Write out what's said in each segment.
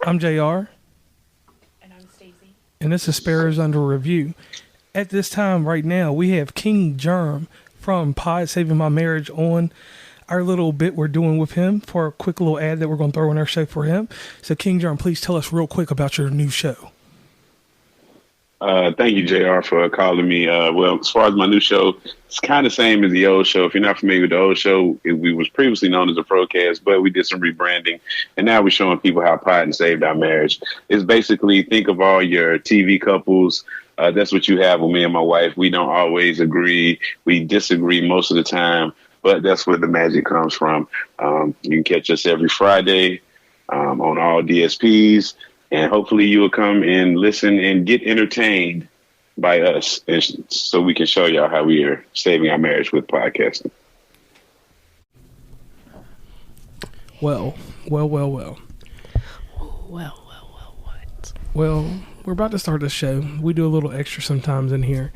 I'm JR, And I'm Stacy. and this is Sparrows Under Review. At this time, right now, we have King Germ from Pod Saving My Marriage on our little bit we're doing with him for a quick little ad that we're going to throw in our show for him. So, King Germ, please tell us real quick about your new show. Thank you, JR, for calling me. Well, as far as my new show, it's kind of same as the old show. If you're not familiar with the old show, we was previously known as the Procast, but we did some rebranding, and now we're showing people how Pod saved our marriage. It's basically think of all your TV couples. That's what you have with me and my wife. We don't always agree. We disagree most of the time, but that's where the magic comes from. You can catch us every Friday on all DSPs. And hopefully you will come and listen and get entertained by us, and so we can show y'all how we are saving our marriage with podcasting. Well. What? Well, we're about to start the show. We do a little extra sometimes in here.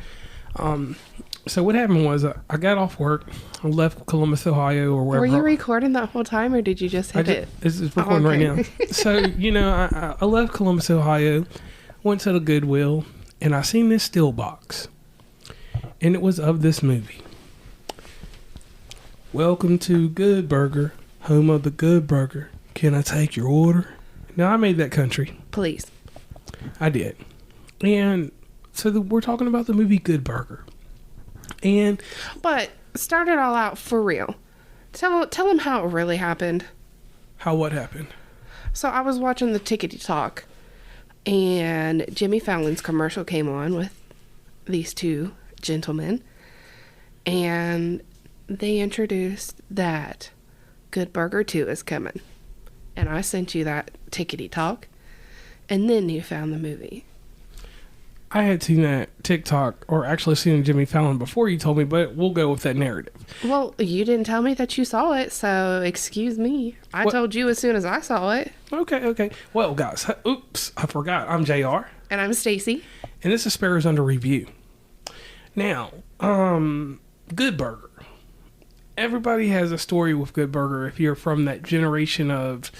So what happened was I got off work. I left Columbus, Ohio, or wherever. Were you recording that whole time, or did you just hit it? It's recording right now. So, I left Columbus, Ohio, went to the Goodwill, and I seen this steel box. And it was of this movie. Welcome to Good Burger, home of the Good Burger. Can I take your order? Now, I made that country. Please. I did. And so we're talking about the movie Good Burger. But start it all out for real. Tell them how it really happened. How what happened? So I was watching the Tickety Talk, and Jimmy Fallon's commercial came on with these two gentlemen, and they introduced that Good Burger 2 is coming. And I sent you that Tickety Talk, and then you found the movie. I had seen that TikTok, or actually seen Jimmy Fallon before you told me, but we'll go with that narrative. Well, you didn't tell me that you saw it, so excuse me. I told you as soon as I saw it. Okay. Well, guys, oops, I forgot. I'm JR. And I'm Stacy. And this is Sparrows Under Review. Now, Good Burger. Everybody has a story with Good Burger if you're from that generation of,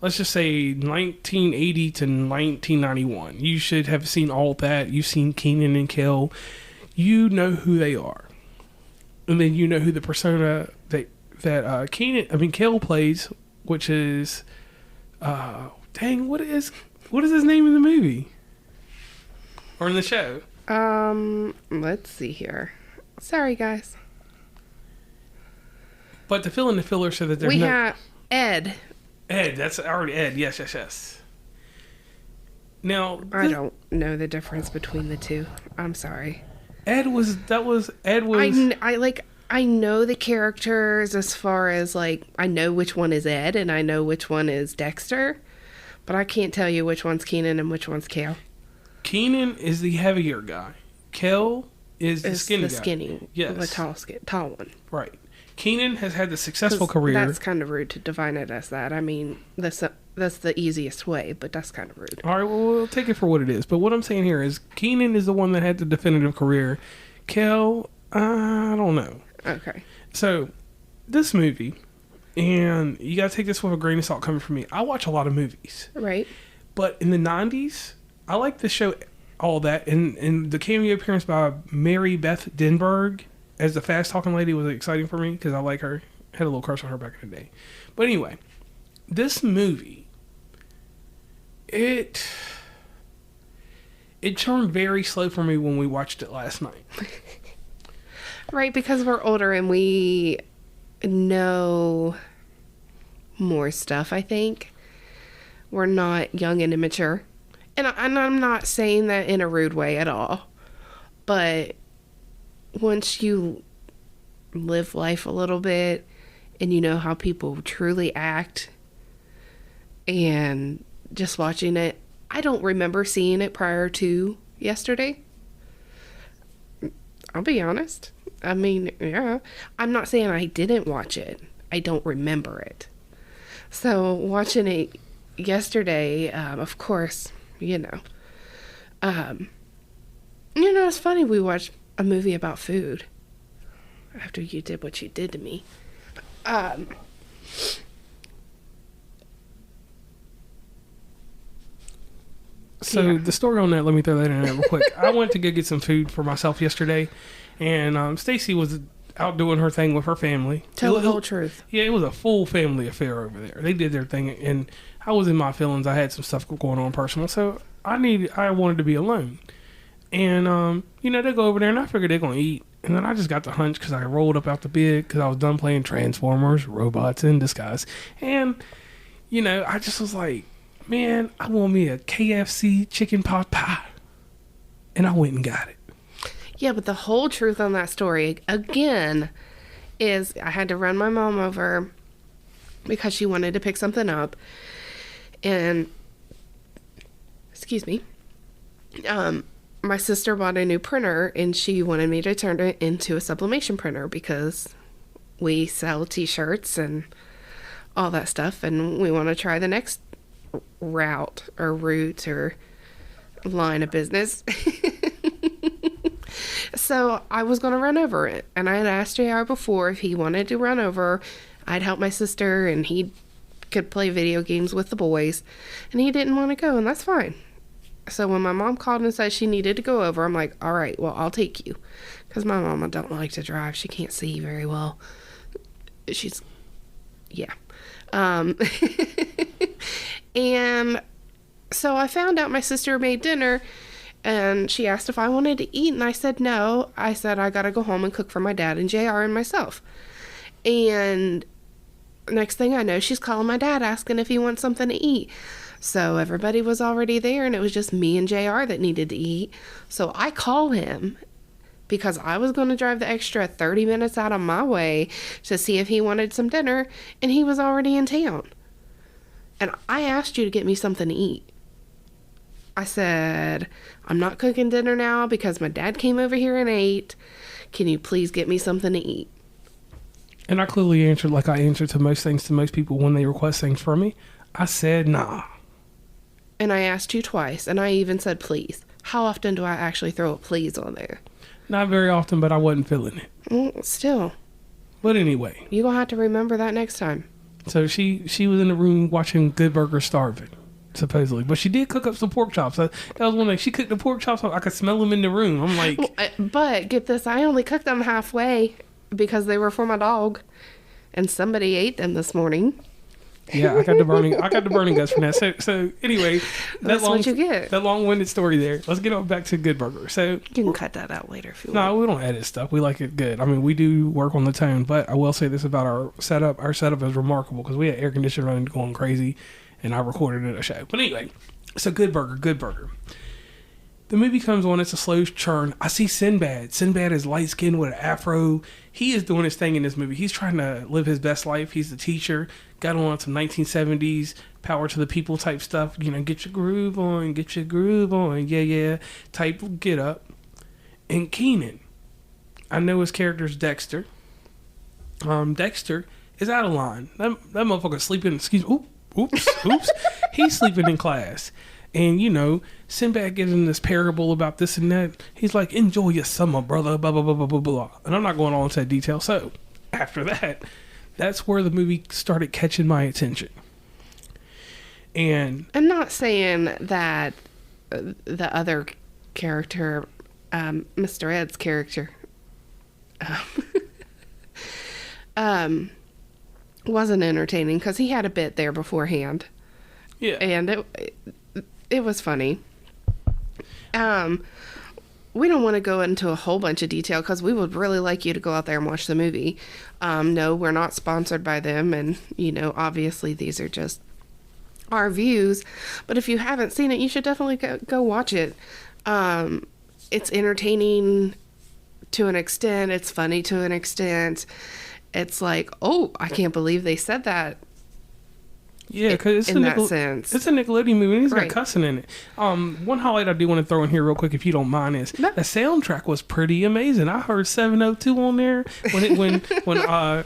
let's just say 1980 to 1991. You should have seen all that. You've seen Kenan and Kel. You know who they are. And then you know who the persona that Kel plays, which is what is his name in the movie? Or in the show? Let's see here. Sorry, guys. But to fill in the filler so that there's we have Ed. Ed, that's already Ed. Yes. Now, I don't know the difference between the two. I'm sorry. Ed was. I know the characters as far as I know which one is Ed and I know which one is Dexter, but I can't tell you which one's Kenan and which one's Kel. Kenan is the heavier guy. Kel is the skinny guy. Skinny, yes, the tall one. Right. Kenan has had the successful career. That's kind of rude to define it as that. I mean, that's the easiest way, but that's kind of rude. All right, well, we'll take it for what it is. But what I'm saying here is Kenan is the one that had the definitive career. Kel, I don't know. Okay. So, this movie, and you got to take this with a grain of salt coming from me. I watch a lot of movies. Right. But in the 90s, I like the show All That, and the cameo appearance by Mary Beth Denberg as the fast-talking lady was exciting for me because I like her. Had a little crush on her back in the day. But anyway, this movie, it turned very slow for me when we watched it last night. Right, because we're older and we know more stuff, I think. We're not young and immature. And I'm not saying that in a rude way at all. But once you live life a little bit and you know how people truly act, and just watching it, I don't remember seeing it prior to yesterday. I'll be honest. I mean, yeah. I'm not saying I didn't watch it. I don't remember it. So watching it yesterday, of course, it's funny we watched a movie about food after you did what you did to me. So the story on that, let me throw that in there real quick. I went to go get some food for myself yesterday, and Stacy was out doing her thing with her family. Tell the whole truth. Yeah, it was a full family affair over there. They did their thing, and I was in my feelings. I had some stuff going on personal, so I wanted to be alone. And they go over there, and I figured they're gonna eat. And then I just got the hunch because I rolled up out the bed because I was done playing Transformers, robots in disguise, and I just was like, man, I want me a KFC chicken pot pie, and I went and got it. Yeah, but the whole truth on that story, again, is I had to run my mom over because she wanted to pick something up. And, excuse me, my sister bought a new printer and she wanted me to turn it into a sublimation printer because we sell t-shirts and all that stuff. And we want to try the next route or line of business. So I was going to run over it. And I had asked JR before if he wanted to run over. I'd help my sister and he could play video games with the boys. And he didn't want to go, and that's fine. So when my mom called and said she needed to go over, I'm like, all right, well, I'll take you. Because my mama don't like to drive. She can't see very well. Yeah. And so I found out my sister made dinner. And she asked if I wanted to eat, and I said no. I said I gotta go home and cook for my dad and JR and myself. And next thing I know, she's calling my dad asking if he wants something to eat. So everybody was already there, and it was just me and JR that needed to eat. So I call him because I was going to drive the extra 30 minutes out of my way to see if he wanted some dinner, and he was already in town. And I asked you to get me something to eat. I said, I'm not cooking dinner now because my dad came over here and ate. Can you please get me something to eat? And I clearly answered like I answer to most things to most people when they request things from me. I said, nah. And I asked you twice, and I even said, please. How often do I actually throw a please on there? Not very often, but I wasn't feeling it. Well, still. But anyway. You're going to have to remember that next time. So she was in the room watching Good Burger starving. Supposedly, but she did cook up some pork chops. That was one thing. She cooked the pork chops. I could smell them in the room. I'm like, but get this, I only cooked them halfway because they were for my dog, and somebody ate them this morning. Yeah, I got the burning guts from that. So anyway, that's what you get. That long-winded story there. Let's get on back to Good Burger. So you can cut that out later if you want. No, we don't edit stuff. We like it good. I mean, we do work on the tone, but I will say this about our setup. Our setup is remarkable because we had air conditioning running going crazy. And I recorded it a show. But anyway, so Good Burger. The movie comes on, it's a slow churn. I see Sinbad. Sinbad is light-skinned with an afro. He is doing his thing in this movie. He's trying to live his best life. He's the teacher. Got on some 1970s power to the people type stuff. Get your groove on, yeah, type get up. And Keenan, I know his character's Dexter. Dexter is out of line. That motherfucker sleeping, Oops. He's sleeping in class. And, Sinbad gives him this parable about this and that. He's like, enjoy your summer, brother, blah, blah, blah, blah, blah, blah. And I'm not going all into that detail. So, after that, that's where the movie started catching my attention. And I'm not saying that the other character, Mr. Ed's character, wasn't entertaining because he had a bit there beforehand. Yeah. And it was funny. We don't want to go into a whole bunch of detail because we would really like you to go out there and watch the movie. No, we're not sponsored by them, and obviously these are just our views. But if you haven't seen it, you should definitely go watch it. It's entertaining to an extent. It's funny to an extent. It's like, oh, I can't believe they said that. Yeah, because in that sense, it's a Nickelodeon movie, and he's right. got cussing in it. One highlight I do want to throw in here real quick, if you don't mind, is the soundtrack was pretty amazing. I heard 702 on there when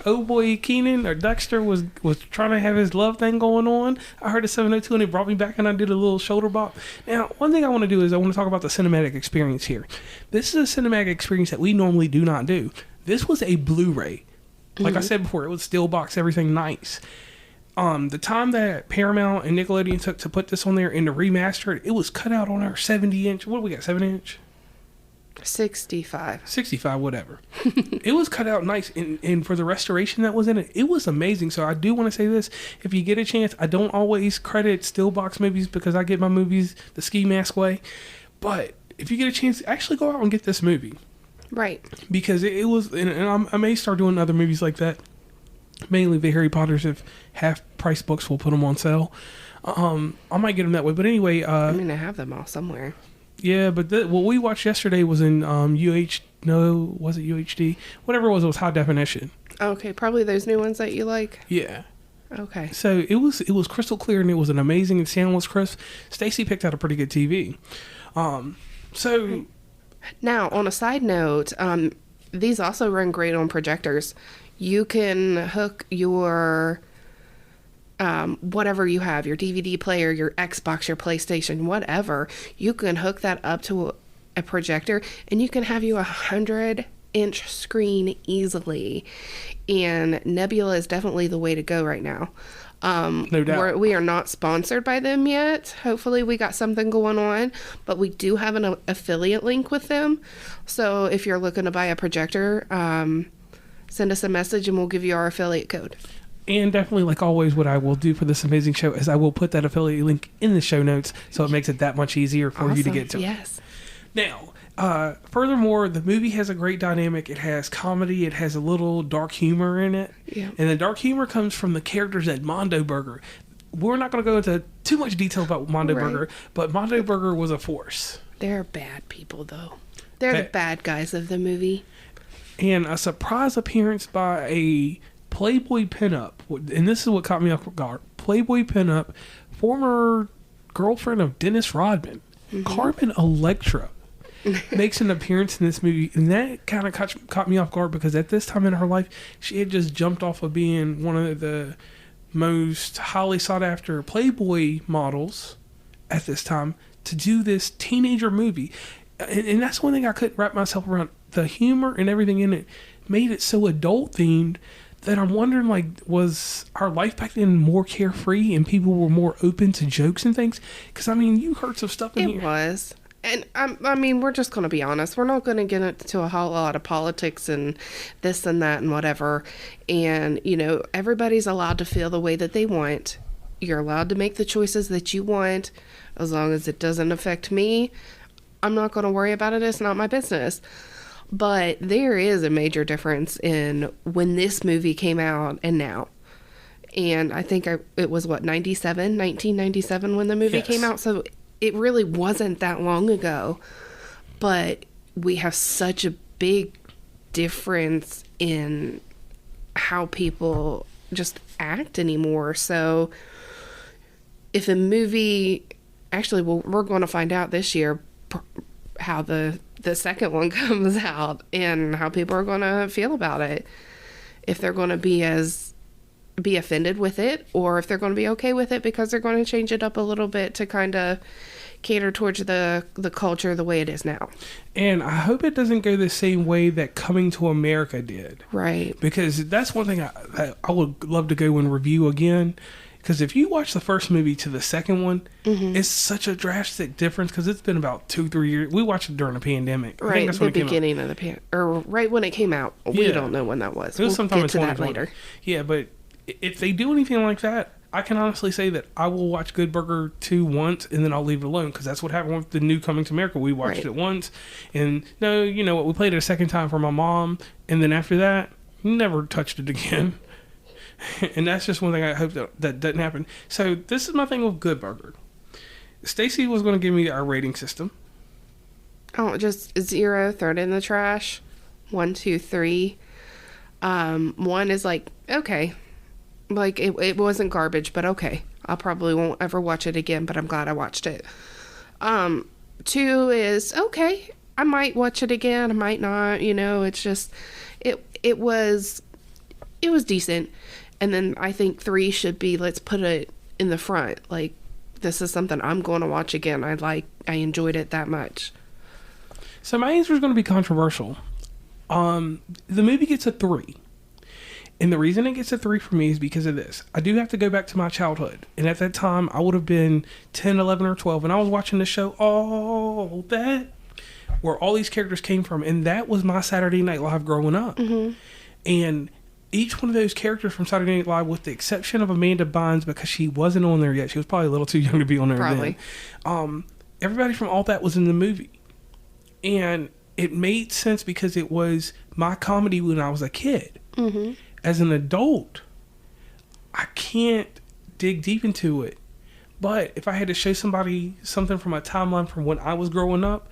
oh boy Keenan or Dexter was trying to have his love thing going on. I heard the 702, and it brought me back, and I did a little shoulder bop. Now, one thing I want to do is I want to talk about the cinematic experience here. This is a cinematic experience that we normally do not do. This was a Blu-ray. Like I said before, it was steel box, everything nice. The time that Paramount and Nickelodeon took to put this on there and to remaster it, it was cut out on our 70-inch. What do we got? 7-inch? 65. 65, whatever. It was cut out nice, and for the restoration that was in it, it was amazing. So I do want to say this: if you get a chance, I don't always credit Stillbox movies because I get my movies the ski mask way, but if you get a chance, actually go out and get this movie. Right. Because it was, and I may start doing other movies like that. Mainly the Harry Potters, if half price books will put them on sale. I might get them that way. But anyway, I mean, I have them all somewhere. yeah. But what we watched yesterday was in was it UHD? Whatever it was high definition. Okay, probably those new ones that you like. Yeah. Okay. So it was crystal clear and it was an amazing, and sound was crisp. Stacy picked out a pretty good TV. So Now, on a side note, these also run great on projectors. You can hook your whatever you have, your DVD player, your Xbox, your PlayStation, whatever. You can hook that up to a projector, and you can have you 100-inch screen easily. And Nebula is definitely the way to go right now. No doubt. We are not sponsored by them yet. Hopefully we got something going on, but we do have an affiliate link with them. So if you're looking to buy a projector, send us a message and we'll give you our affiliate code. And definitely, like always, what I will do for this amazing show is I will put that affiliate link in the show notes, so it makes it that much easier for you to get to. Yes. Now, furthermore, the movie has a great dynamic. It has comedy. It has a little dark humor in it. Yeah. And the dark humor comes from the characters at Mondo Burger. We're not going to go into too much detail about Mondo Right. Burger, but Mondo Burger was a force. They're bad people, though. They're the bad guys of the movie. And a surprise appearance by a Playboy pinup, and this is what caught me off guard. Playboy pinup, former girlfriend of Dennis Rodman, Carmen Electra, makes an appearance in this movie, and that kind of caught me off guard because at this time in her life, she had just jumped off of being one of the most highly sought after Playboy models at this time to do this teenager movie. And that's one thing I couldn't wrap myself around. The humor and everything in it made it so adult themed that I'm wondering, like, was our life back then more carefree and people were more open to jokes and things? Because, I mean, you heard some stuff in It here. was. And I mean, we're just going to be honest. We're not going to get into a whole lot of politics and this and that and whatever. And, you know, everybody's allowed to feel the way that they want. You're allowed to make the choices that you want. As long as it doesn't affect me, I'm not going to worry about it. It's not my business. But there is a major difference in when this movie came out and now. And I think it was, 1997 when the movie Yes. came out. So it really wasn't that long ago. But we have such a big difference in how people just act anymore. So if a movie... Actually, well, we're going to find out this year how the second one comes out and how people are going to feel about it. If they're going to be offended with it, or if they're going to be okay with it because they're going to change it up a little bit to kind of cater towards the culture the way it is now. And I hope it doesn't go the same way that Coming to America did. Right. Because that's one thing I would love to go and review again. Because if you watch the first movie to the second one, it's such a drastic difference because it's been about 2-3 years. We watched it during the pandemic. I think Right, that's the when it came out. beginning of the or right when it came out. We Yeah. don't know when that was. It was We'll sometime get in to that 2020. later. Yeah, but if they do anything like that, I can honestly say that I will watch Good Burger 2 once and then I'll leave it alone because that's what happened with the new Coming to America. We watched Right. it once and no, you know what? We played it a second time for my mom, and then after that, never touched it again. And that's just one thing I hope that doesn't happen. So this is my thing with Good Burger. Stacy was going to give me our rating system. Oh, just 0, throw it in the trash. 1, 2, 3. 1 is like, okay. Like, it wasn't garbage, but okay. I probably won't ever watch it again, but I'm glad I watched it. 2 is, okay. I might watch it again. I might not. You know, it's just, it was decent. And then I think 3 should be, let's put it in the front. Like, this is something I'm going to watch again. I enjoyed it that much. So my answer is going to be controversial. The movie gets a 3. And the reason it gets a 3 for me is because of this. I do have to go back to my childhood. And at that time, I would have been 10, 11, or 12. And I was watching the show, all that, where all these characters came from. And that was my Saturday Night Live growing up. And each one of those characters from Saturday Night Live, with the exception of Amanda Bynes, because she wasn't on there yet. She was probably a little too young to be on there Probably. then. Everybody from all that was in the movie. And it made sense because it was my comedy when I was a kid. As an adult, I can't dig deep into it. But if I had to show somebody something from a timeline from when I was growing up,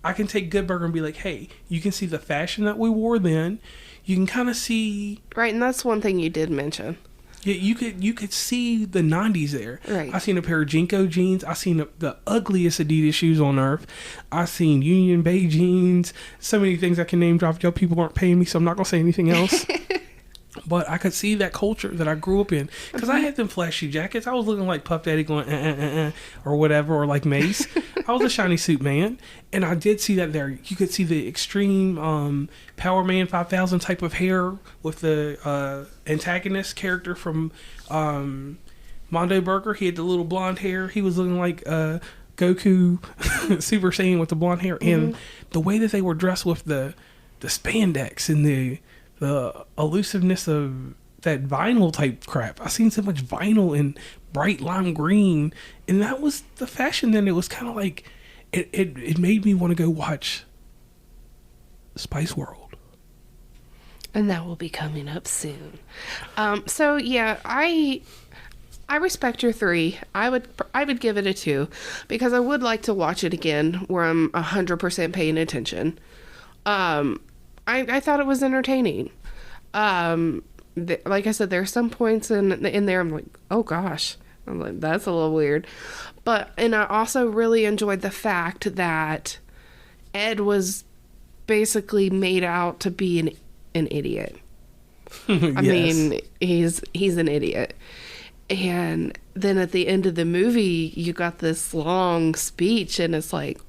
I can take Good Burger and be like, hey, you can see the fashion that we wore then. You can kind of see... Right, and that's one thing you did mention. Yeah, you could see the 90s there. Right. I seen a pair of Jinko jeans. I seen the ugliest Adidas shoes on earth. I seen Union Bay jeans. So many things I can name drop. Y'all people aren't paying me, so I'm not going to say anything else. But I could see that culture that I grew up in. Because I had them flashy jackets. I was looking like Puff Daddy going, or whatever, or like Mace. I was a shiny suit man. And I did see that there. You could see the extreme Power Man 5000 type of hair with the antagonist character from Mondo Burger. He had the little blonde hair. He was looking like Goku Super Saiyan with the blonde hair. And the way that they were dressed with the spandex and the elusiveness of that vinyl type crap. I seen so much vinyl in bright lime green, and that was the fashion then. It was kind of like it made me want to go watch Spice World. And that will be coming up soon. So yeah, I respect your 3. I would give it a 2 because I would like to watch it again where I'm 100% paying attention. I thought it was entertaining. Like I said, there are some points in there I'm like, oh gosh, I'm like, that's a little weird. And I also really enjoyed the fact that Ed was basically made out to be an idiot. I mean, he's an idiot. And then at the end of the movie, you got this long speech, and it's like,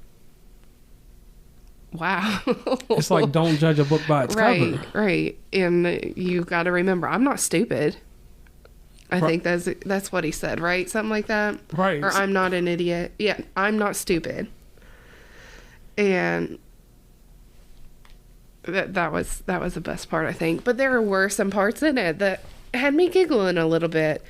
wow. It's like, don't judge a book by its cover. Right. And you got to remember, I'm not stupid. I think that's what he said, right? Something like that. Right. Or I'm not an idiot. Yeah, I'm not stupid. And that was the best part, I think. But there were some parts in it that had me giggling a little bit.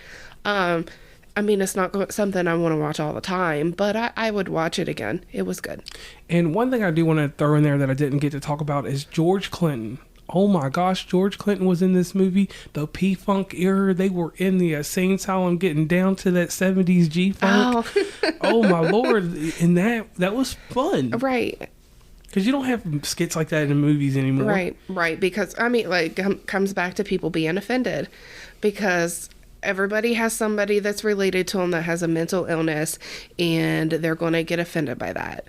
I mean, it's not something I want to watch all the time, but I would watch it again. It was good. And one thing I do want to throw in there that I didn't get to talk about is George Clinton. Oh my gosh, George Clinton was in this movie. The P-Funk era, they were in the insane asylum getting down to that 70s G-Funk. Oh my Lord. And that was fun. Right. Because you don't have skits like that in movies anymore. Right. Because, I mean, like, comes back to people being offended. Because everybody has somebody that's related to them that has a mental illness, and they're going to get offended by that.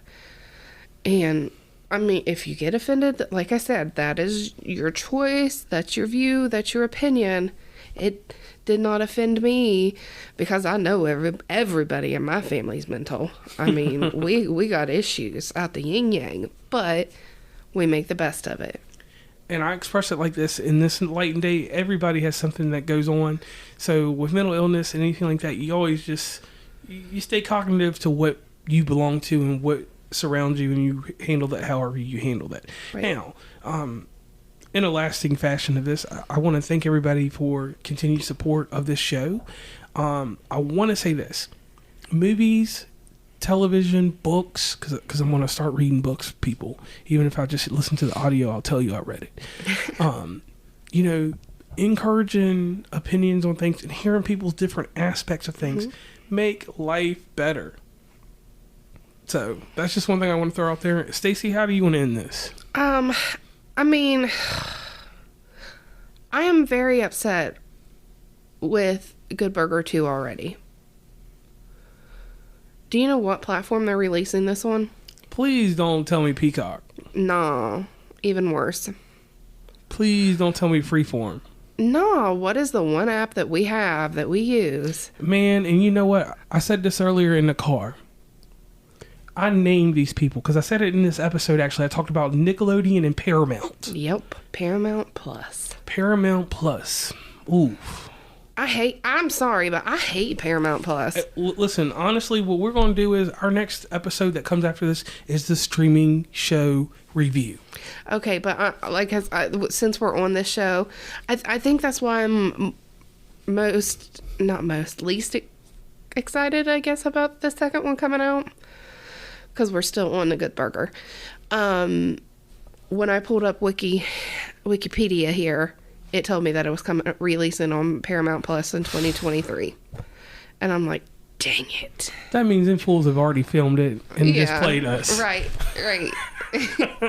And, I mean, if you get offended, like I said, that is your choice, that's your view, that's your opinion. It did not offend me because I know everybody in my family's mental. I mean, we got issues out the yin-yang, but we make the best of it. And I express it like this: in this light and day, everybody has something that goes on. So with mental illness and anything like that, you always you stay cognitive to what you belong to and what surrounds you, and you handle that however you handle that. Right. Now, in a lasting fashion of this, I want to thank everybody for continued support of this show. I want to say this: movies, television, books, because I'm going to start reading books, people. Even if I just listen to the audio, I'll tell you I read it. Encouraging opinions on things and hearing people's different aspects of things make life better. So that's just one thing I want to throw out there. Stacey, how do you want to end this? I mean, I am very upset with Good Burger 2 already. Do you know what platform they're releasing this on? Please don't tell me Peacock. No, even worse. Please don't tell me Freeform. No, what is the one app that we have that we use? Man, and you know what? I said this earlier in the car. I named these people because I said it in this episode, actually. I talked about Nickelodeon and Paramount. Yep, Paramount Plus. Paramount Plus. Oof. I'm sorry, but I hate Paramount Plus. Listen, honestly, what we're going to do is our next episode that comes after this is the streaming show review. Okay, but since we're on this show, I think that's why I'm least excited, I guess, about the second one coming out, because we're still on The Good Burger. When I pulled up Wikipedia here, it told me that it was releasing on Paramount Plus in 2023, and I'm like, dang it. That means them fools have already filmed it and just played us. Right.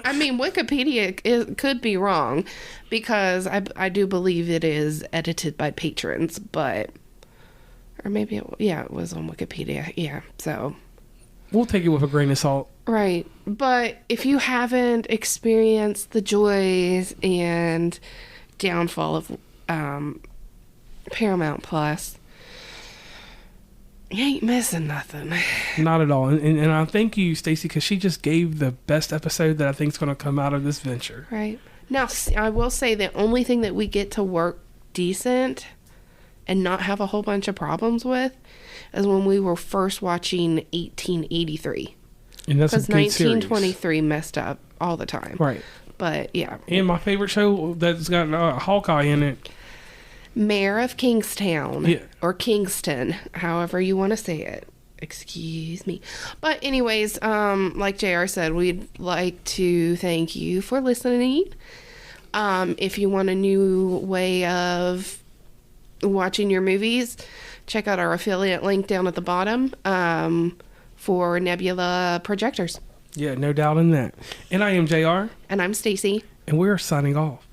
I mean, Wikipedia could be wrong, because I do believe it is edited by patrons, but... Or maybe it was on Wikipedia. Yeah, so... We'll take it with a grain of salt. Right. But if you haven't experienced the joys and downfall of Paramount Plus, you ain't missing nothing. Not at all. And I thank you, Stacey, because she just gave the best episode that I think is going to come out of this venture. Right. Now, I will say the only thing that we get to work decent and not have a whole bunch of problems with is when we were first watching 1883. And that's a good 1923 series. messed up all the time. Right. But yeah. And my favorite show that's got Hawkeye in it. Mayor of Kingstown. Yeah. Or Kingston, however you want to say it. Excuse me. But anyways, like JR said, we'd like to thank you for listening. If you want a new way of watching your movies, check out our affiliate link down at the bottom for Nebula projectors. Yeah, no doubt in that. And I am JR. And I'm Stacey. And we're signing off.